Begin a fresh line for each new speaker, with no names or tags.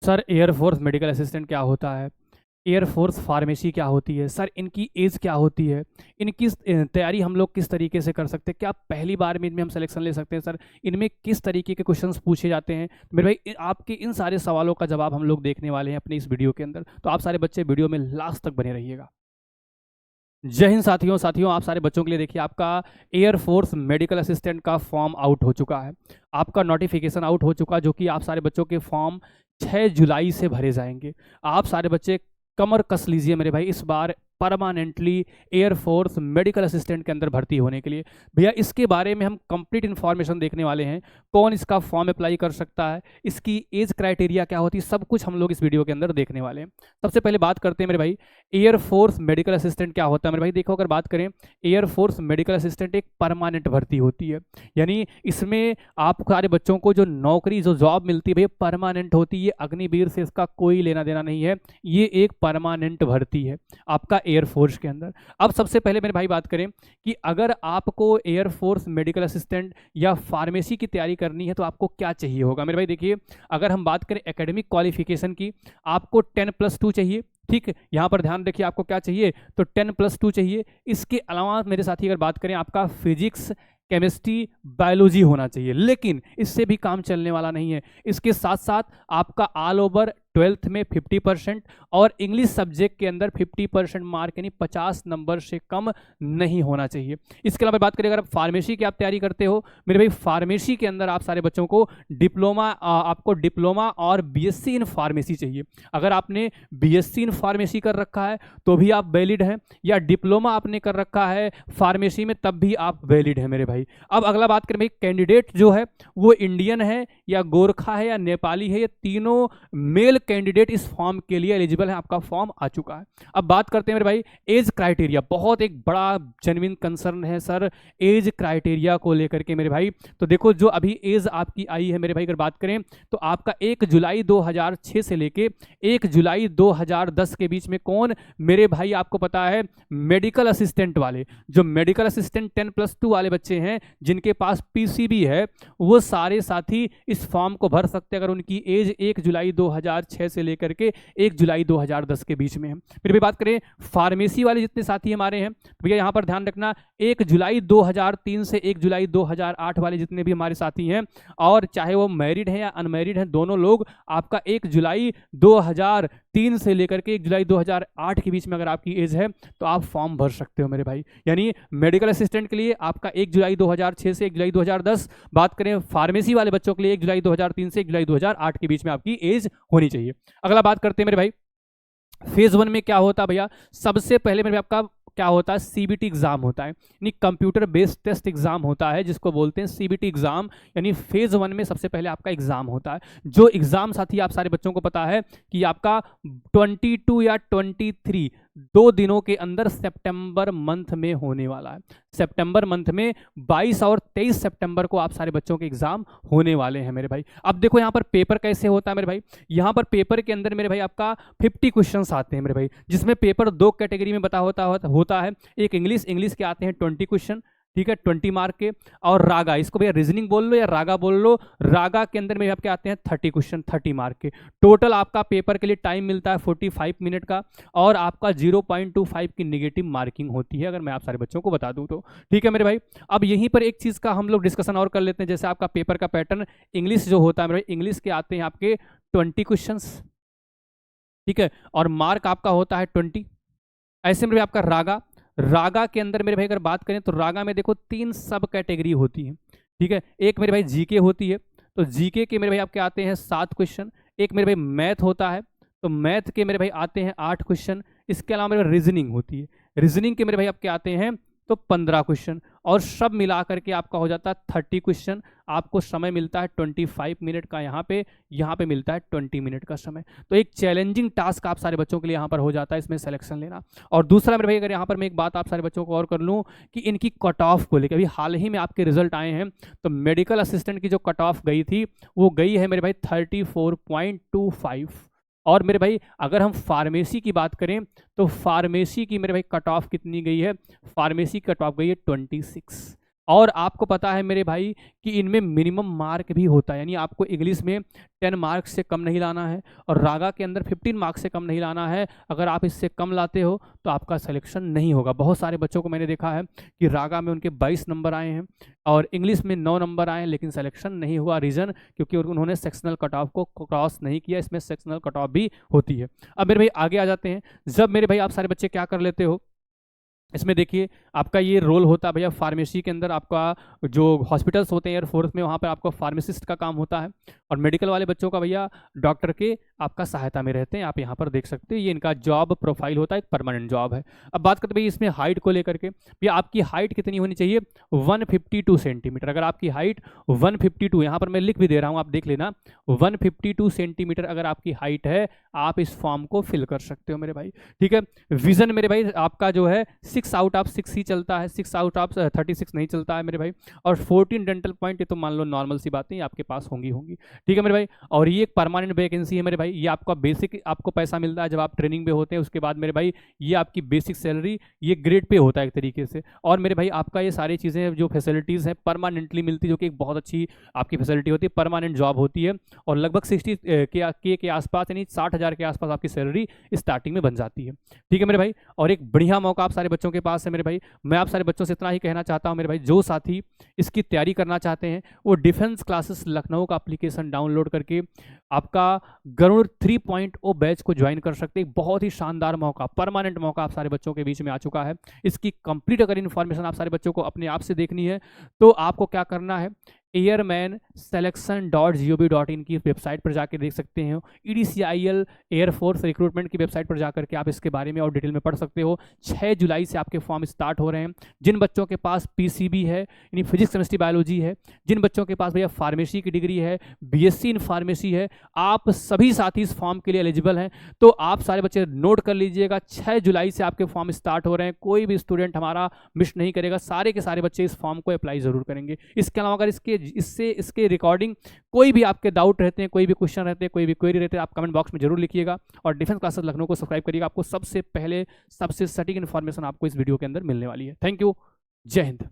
Sir air force medical assistant क्या होता है, एयरफोर्स फार्मेसी क्या होती है, सर इनकी एज क्या होती है, इनकी तैयारी हम लोग किस तरीके से कर सकते हैं, क्या पहली बार में इनमें हम सिलेक्शन ले सकते हैं, सर इनमें किस तरीके के क्वेश्चंस पूछे जाते हैं। मेरे भाई आपके इन सारे सवालों का जवाब हम लोग देखने वाले हैं अपने इस वीडियो के अंदर, तो आप सारे बच्चे वीडियो में लास्ट तक बने रहिएगा। जय हिंद साथियों आप सारे बच्चों के लिए देखिए आपका एयरफोर्स मेडिकल असिस्टेंट का फॉर्म आउट हो चुका है, आपका नोटिफिकेशन आउट हो चुका, जो कि आप सारे बच्चों के फॉर्म 6 जुलाई से भरे जाएंगे। आप सारे बच्चे कमर कस लीजिए मेरे भाई, इस बार परमानेंटली एयरफोर्स मेडिकल असिस्टेंट के अंदर भर्ती होने के लिए। भैया इसके बारे में हम कंप्लीट इन्फॉर्मेशन देखने वाले हैं, कौन इसका फॉर्म अप्लाई कर सकता है, इसकी एज क्राइटेरिया क्या होती है, सब कुछ हम लोग इस वीडियो के अंदर देखने वाले हैं। सबसे पहले बात करते हैं मेरे भाई एयरफोर्स मेडिकल असिस्टेंट क्या होता है। मेरे भाई देखो, अगर बात करें एयरफोर्स मेडिकल असिस्टेंट एक परमानेंट भर्ती होती है, यानी इसमें आप सारे बच्चों को जो नौकरी जो जॉब मिलती है भैया परमानेंट होती है, अग्निवीर से इसका कोई लेना देना नहीं है, ये एक परमानेंट भर्ती है आपका एयरफोर्स के अंदर। अब सबसे पहले मेरे भाई बात करें कि अगर आपको एयरफोर्स मेडिकल असिस्टेंट या फार्मेसी की तैयारी करनी है तो आपको क्या चाहिए होगा। मेरे भाई देखिए, अगर हम बात करें एकेडमिक क्वालिफिकेशन की, आपको 10+2 चाहिए। ठीक, यहाँ पर ध्यान रखिए आपको क्या चाहिए, तो 10+2 चाहिए। इसके अलावा मेरे साथी अगर बात करें, आपका फिजिक्स केमिस्ट्री बायोलॉजी होना चाहिए, लेकिन इससे भी काम चलने वाला नहीं है। इसके साथ साथ आपका ऑल ओवर 12th में 50% और इंग्लिश सब्जेक्ट के अंदर 50% मार्क, यानी 50 नंबर से कम नहीं होना चाहिए। इसके अलावा बात करें अगर आप फार्मेसी की आप तैयारी करते हो, मेरे भाई फार्मेसी के अंदर आप सारे बच्चों को डिप्लोमा, आपको डिप्लोमा और बीएससी इन फार्मेसी चाहिए। अगर आपने बीएससी इन फार्मेसी कर रखा है तो भी आप वैलिड हैं, या डिप्लोमा आपने कर रखा है फार्मेसी में तब भी आप वैलिड हैं मेरे भाई। अब अगला बात करें भाई, कैंडिडेट जो है वो इंडियन है या गोरखा है या नेपाली है, ये तीनों मेल कैंडिडेट इस फॉर्म के लिए एलिजिबल है। आपका फॉर्म आ चुका है। अब बात करते हैं मेरे भाई एज क्राइटेरिया, बहुत एक बड़ा जेन्युइन कंसर्न है सर एज क्राइटेरिया को लेकर के मेरे भाई। तो देखो, जो अभी एज आपकी आई है मेरे भाई, अगर बात करें तो आपका 1 जुलाई 2006 से लेके 1 जुलाई 2010 के बीच में कौन मेरे भाई, आपको पता है मेडिकल असिस्टेंट वाले, जो मेडिकल असिस्टेंट 10+2 वाले बच्चे हैं जिनके पास पीसीबी है, वो सारे साथी इस फॉर्म को भर सकते हैं अगर उनकी एज 1 जुलाई 2006 से लेकर के 1 जुलाई 2010 के बीच में है। फिर भी बात करें फार्मेसी वाले जितने साथी हमारे हैं, तो भैया यहाँ पर ध्यान रखना 1 जुलाई 2003 से 1 जुलाई 2008 वाले जितने भी हमारे साथी हैं, और चाहे वो मैरिड हैं या अनमैरिड हैं, दोनों लोग आपका 1 जुलाई 2003 से लेकर के 1 जुलाई 2008 के बीच में अगर आपकी एज है तो आप फॉर्म भर सकते हो मेरे भाई। यानी मेडिकल असिस्टेंट के लिए आपका 1 जुलाई 2006 से 1 जुलाई 2010, बात करें फार्मेसी वाले बच्चों के लिए 1 जुलाई 2003 से 1 जुलाई 2008 के बीच में आपकी एज होनी चाहिए। अगला बात करते हैं मेरे भाई फेज 1 में क्या होता है भैया। सबसे पहले मेरे आपका क्या होता है, सीबीटी एग्जाम होता है, यानी कंप्यूटर बेस्ड टेस्ट एग्जाम होता है, जिसको बोलते हैं सीबीटी एग्जाम। यानी फेज 1 में सबसे पहले आपका एग्जाम होता है, जो एग्जाम साथी आप सारे बच्चों को पता है कि आपका 22 या 23 2 दिनों के अंदर सितंबर मंथ में होने वाला है। सितंबर मंथ में 22 और 23 सितंबर को आप सारे बच्चों के एग्जाम होने वाले हैं मेरे भाई। अब देखो यहाँ पर पेपर कैसे होता है मेरे भाई, यहाँ पर पेपर के अंदर मेरे भाई आपका 50 क्वेश्चंस आते हैं मेरे भाई, जिसमें पेपर 2 कैटेगरी में होता है। एक इंग्लिश के आते हैं 20 क्वेश्चन, ठीक है, 20 मार्क के, और रागा, इसको भैया रीजनिंग बोल लो या रागा बोल लो, रागा के अंदर में आपके आते हैं 30 क्वेश्चन 30 मार्क के। टोटल आपका पेपर के लिए टाइम मिलता है 45 मिनट का, और आपका 0.25 की नेगेटिव मार्किंग होती है, अगर मैं आप सारे बच्चों को बता दूं तो। ठीक है मेरे भाई, अब यहीं पर एक चीज़ का हम लोग डिस्कशन और कर लेते हैं। जैसे आपका पेपर का पैटर्न इंग्लिश जो होता है मेरे भाई, इंग्लिश के आते हैं आपके 20 क्वेश्चन, ठीक है, और मार्क आपका होता है 20। ऐसे में आपका रागा के अंदर मेरे भाई अगर बात करें तो रागा में देखो 3 सब कैटेगरी होती है, ठीक है। एक मेरे भाई जीके होती है, तो जीके के मेरे भाई आपके आते हैं 7 क्वेश्चन। एक मेरे भाई मैथ होता है, तो मैथ के मेरे भाई आते हैं 8 क्वेश्चन। इसके अलावा मेरे रीजनिंग होती है, रीजनिंग के मेरे भाई आपके आते हैं तो 15 क्वेश्चन, और सब मिला करके आपका हो जाता है 30 क्वेश्चन। आपको समय मिलता है 25 मिनट का, यहाँ पे मिलता है 20 मिनट का समय। तो एक चैलेंजिंग टास्क आप सारे बच्चों के लिए यहाँ पर हो जाता है इसमें सिलेक्शन लेना। और दूसरा मेरे भाई अगर यहाँ पर मैं एक बात आप सारे बच्चों को और कर लूँ कि इनकी कट ऑफ को लेकर, अभी हाल ही में आपके रिजल्ट आए हैं, तो मेडिकल असिस्टेंट की जो कट ऑफ गई थी वो गई है मेरे भाई 34.25। और मेरे भाई अगर हम फार्मेसी की बात करें तो फार्मेसी की मेरे भाई कट ऑफ कितनी गई है, फार्मेसी कट ऑफ गई है 26। और आपको पता है मेरे भाई कि इनमें मिनिमम मार्क भी होता है, यानी आपको इंग्लिश में 10 मार्क्स से कम नहीं लाना है और रागा के अंदर 15 मार्क्स से कम नहीं लाना है। अगर आप इससे कम लाते हो तो आपका सिलेक्शन नहीं होगा। बहुत सारे बच्चों को मैंने देखा है कि रागा में उनके 22 नंबर आए हैं और इंग्लिश में 9 नंबर आए हैं, लेकिन सिलेक्शन नहीं हुआ। रीज़न क्योंकि उन्होंने सेक्शनल कट ऑफ को क्रॉस नहीं किया। इसमें सेक्शनल कट ऑफ भी होती है। अब मेरे भाई आगे आ जाते हैं। जब मेरे भाई आप सारे बच्चे क्या कर लेते हो, इसमें देखिए आपका ये रोल होता है भैया फार्मेसी के अंदर, आपका जो हॉस्पिटल्स होते हैं एयरफोर्स में, वहाँ पर आपका फार्मासिस्ट का काम होता है और मेडिकल वाले बच्चों का भैया डॉक्टर के आपका सहायता में रहते हैं। आप यहाँ पर देख सकते हैं ये इनका जॉब प्रोफाइल होता है, एक परमानेंट जॉब है। अब बात करते हैं भैया इसमें हाइट को लेकर के, भैया आपकी हाइट कितनी होनी चाहिए, 152 सेंटीमीटर। अगर आपकी हाइट 152, यहाँ पर मैं लिख भी दे रहा हूँ, आप देख लेना, 152 सेंटीमीटर अगर आपकी हाइट है, आप इस फॉर्म को फिल कर सकते हो मेरे भाई। ठीक है। विजन मेरे भाई आपका जो है 6 आउट ऑफ 6 ही चलता है, 6 आउट ऑफ 36 नहीं चलता है मेरे भाई। और 14 डेंटल पॉइंट, ये तो मान लो नॉर्मल सी बातें आपके पास होंगी। ठीक है मेरे भाई। और ये एक परमानेंट वैकेंसी है मेरे भाई। ये आपका बेसिक आपको पैसा मिलता है जब आप ट्रेनिंग पे होते हैं, उसके बाद मेरे भाई ये आपकी बेसिक सैलरी ये ग्रेड पे होता है एक तरीके से। और मेरे भाई आपका ये सारी चीज़ें जो फैसिलिटीज़ हैं परमानेंटली मिलती, जो कि एक बहुत अच्छी आपकी फैसिलिटी होती है, परमानेंट जॉब होती है और लगभग 60 के आसपास, यानी 60,000 के आसपास आपकी सैलरी स्टार्टिंग में बन जाती है। ठीक है मेरे भाई। और एक बढ़िया मौका आप सारे बच्चों के पास है मेरे भाई। मैं आप सारे बच्चों से इतना ही कहना चाहता हूं मेरे भाई, जो साथी इसकी तैयारी करना चाहते हैं वो डिफेंस क्लासेस लखनऊ का एप्लीकेशन डाउनलोड करके आपका गरुड़ 3.0 बैच को ज्वाइन कर सकते हैं। बहुत ही शानदार मौका, परमानेंट मौका आप सारे बच्चों के बीच में आ चुका है। इसकी कंप्लीट अगर इन्फॉर्मेशन आप सारे बच्चों को अपने आप से देखनी है तो आपको क्या करना है, airmanselection.gov.in की वेबसाइट पर जाकर देख सकते हैं। EDCIL एयरफोर्स रिक्रूटमेंट की वेबसाइट पर जाकर के आप इसके बारे में और डिटेल में पढ़ सकते हो। 6 जुलाई से आपके फॉर्म स्टार्ट हो रहे हैं। जिन बच्चों के पास PCB है, यानी फिजिक्स केमिस्ट्री बायोलॉजी है, जिन बच्चों के पास भैया फार्मेसी की डिग्री है, BSc इन फार्मेसी है, आप सभी साथी इस फॉर्म के लिए एलिजिबल हैं। तो आप सारे बच्चे नोट कर लीजिएगा, 6 जुलाई से आपके फॉर्म स्टार्ट हो रहे हैं। कोई भी स्टूडेंट हमारा मिस नहीं करेगा, सारे के सारे बच्चे इस फॉर्म को अप्लाई जरूर करेंगे। इसके अलावा अगर इसके रिकॉर्डिंग कोई भी आपके डाउट रहते हैं, कोई भी क्वेश्चन रहते हैं, कोई भी क्वेरी रहते हैं, आप कमेंट बॉक्स में जरूर लिखिएगा और डिफेंस क्लासेस लखनऊ को सब्सक्राइब करिएगा। आपको सबसे पहले सबसे सटीक इन्फॉर्मेशन आपको इस वीडियो के अंदर मिलने वाली है। Thank you. जय हिंद।